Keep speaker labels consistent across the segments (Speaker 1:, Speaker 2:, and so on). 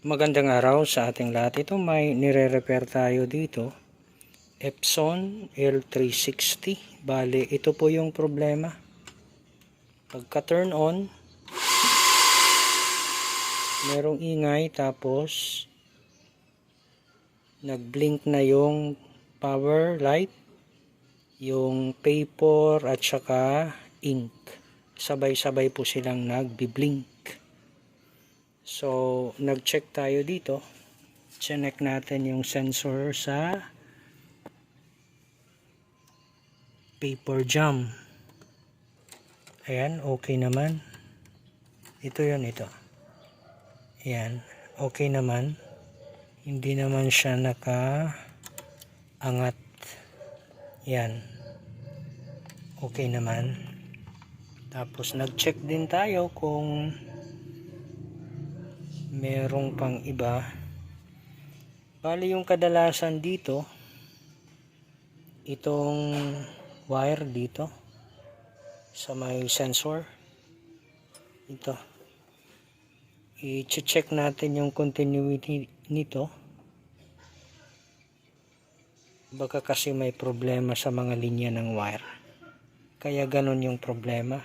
Speaker 1: Magandang araw sa ating lahat. Ito may nire-repair tayo dito. Epson L360. Bale, ito po yung problema. Pagka turn on, merong ingay tapos nag-blink na yung power light, yung paper at saka ink. Sabay-sabay po silang nagbi-blink. So, nag-check tayo dito. Check natin yung sensor sa paper jam. Ayan, okay naman. Ito yun, ito. Ayan, okay naman. Hindi naman siya naka-angat. Ayan. Okay naman. Tapos, nag-check din tayo kung merong pang iba. Bali yung kadalasan dito, itong wire dito sa may sensor, ito, i-check natin yung continuity nito. Baka kasi may problema sa mga linya ng wire, kaya ganun yung problema.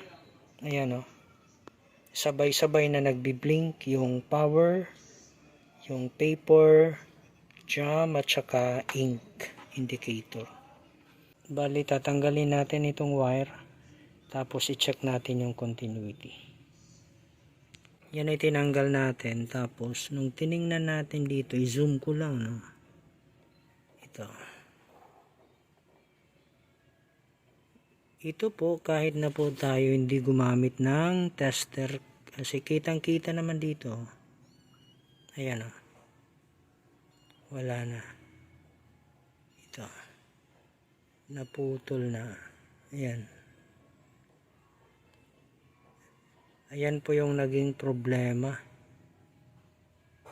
Speaker 1: Ayan o, sabay-sabay na nagbi-blink yung power, yung paper jam at saka ink indicator. Bali, tatanggalin natin itong wire tapos i-check natin yung continuity. Yan ay tinanggal natin. Tapos nung tiningnan natin dito, i-zoom ko lang, no? Ito po, kahit na po tayo hindi gumamit ng tester, kasi kitang kita naman dito. Ayan o, wala na. Ito, naputol na. Ayan. Ayan po yung naging problema.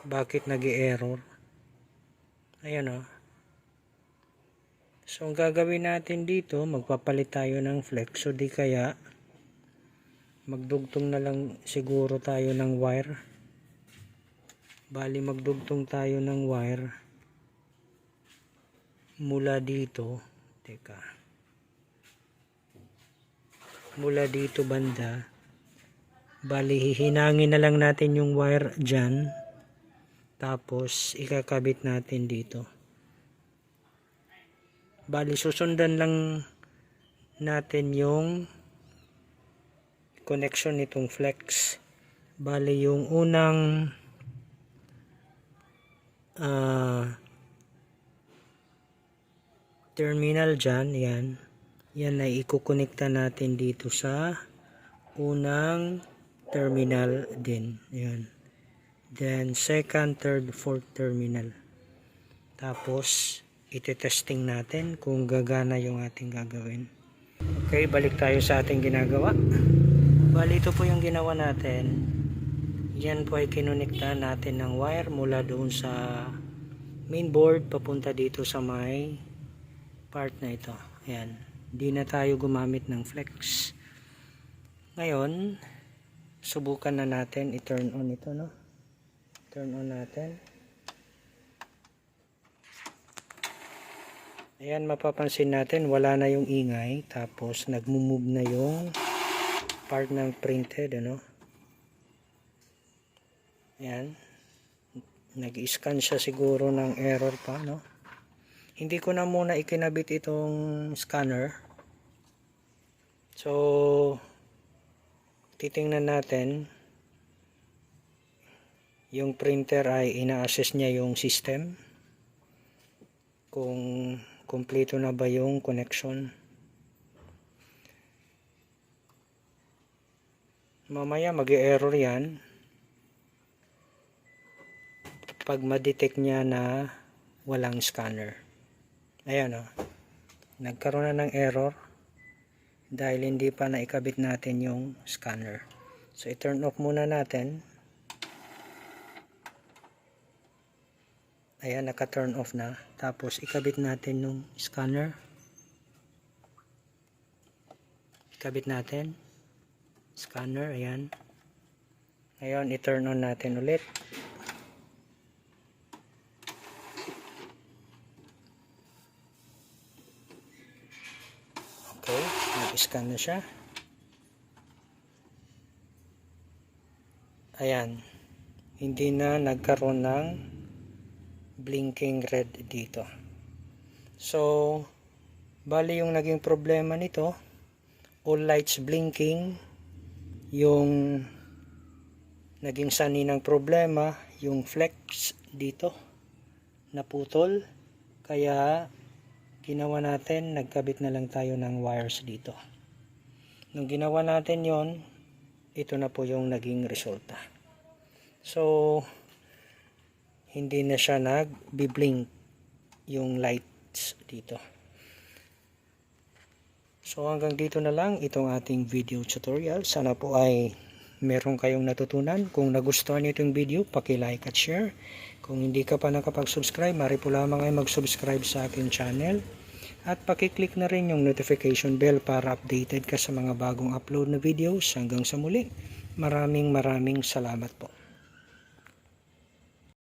Speaker 1: Bakit nag-i-error? Ayan o. So, ang gagawin natin dito, magpapalit tayo ng flex. So, di kaya, magdugtong na lang siguro tayo ng wire. Bali, magdugtong tayo ng wire mula dito. Teka. Mula dito banda. Bali, hihinangin na lang natin yung wire dyan. Tapos, ikakabit natin dito. Bali, susundan lang natin yung connection nitong flex. Bali, yung unang terminal dyan, yan ay ikukonekta natin dito sa unang terminal din. Yan. Then, second, third, fourth terminal. Tapos, iti-testing natin kung gagana yung ating gagawin. Okay, balik tayo sa ating ginagawa. Bali, ito po yung ginawa natin. Yan po ay kinonekta natin ng wire mula doon sa main board papunta dito sa may part na ito. Ayan. Hindi na tayo gumamit ng flex. Ngayon, subukan na natin i-turn on ito, no? Turn on natin. Ayan, mapapansin natin wala na yung ingay, tapos nagmo-move na yung part ng printed, ano? Ayan. Nag-scan siya siguro ng error pa, no? Hindi ko na muna ikinabit itong scanner. So, titingnan natin. Yung printer ay ina-assess niya yung system. Kung kumpleto na ba yung connection. Mamaya mag-error yan pag ma-detect niya na walang scanner. Ayan o, nagkaroon na ng error dahil hindi pa naikabit natin yung scanner. So, i-turn off muna natin. Ayan, naka-turn off na. Tapos, ikabit natin yung scanner. Ikabit natin. Scanner, ayan. Ngayon, i-turn on natin ulit. Nag-scan na siya. Ayan. Hindi na nagkaroon ng blinking red dito. So, bali yung naging problema nito, all lights blinking, yung naging sani ng problema, yung flex dito, naputol. Kaya, ginawa natin, nagkabit na lang tayo ng wires dito. Nung ginawa natin yon, ito na po yung naging resulta. So, hindi na siya nag-blink yung lights dito. So, hanggang dito na lang itong ating video tutorial. Sana po ay meron kayong natutunan. Kung nagustuhan niyo itong video, paki-like at share. Kung hindi ka pa nakapag-subscribe, mari po lamang ay mag-subscribe sa aking channel. At paki-click na rin yung notification bell para updated ka sa mga bagong upload na videos. Hanggang sa muli, maraming salamat po.